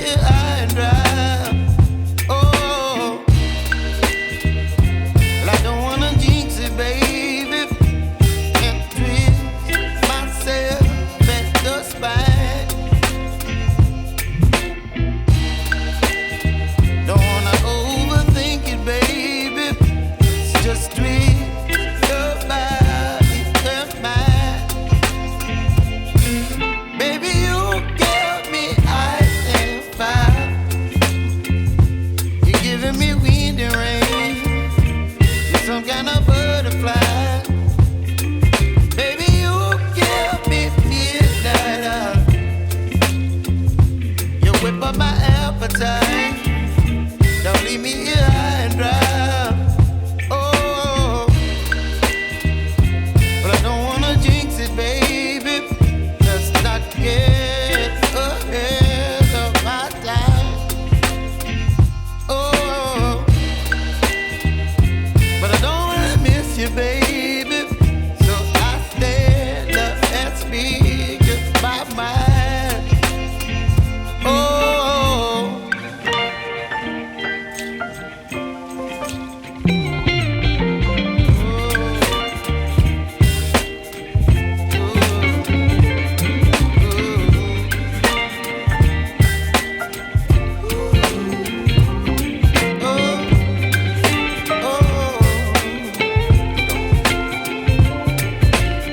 here high and dry. Oh, well, I don't wanna jinx it, baby, and twist myself at the spine. Don't wanna overthink it, baby. It's just twist your body and mine. Baby, you give me ice and fire. You're giving me wind and rain. You're some kind of butterfly. Baby, you give me midnight. You whip up my appetite. Don't leave me here high and dry. Oh, but I don't wanna jinx it, baby. Let's not get ahead of my time. Oh, but I don't wanna miss you, baby. So I stand up and speak my mind. Oh.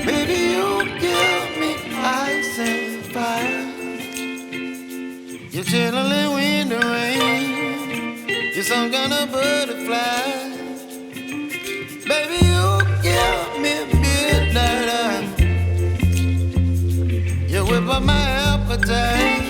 Baby, you give me ice and fire. You're chilling wind and rain. You're some kind of butterfly. Baby, you give me midnight. You whip up my appetite.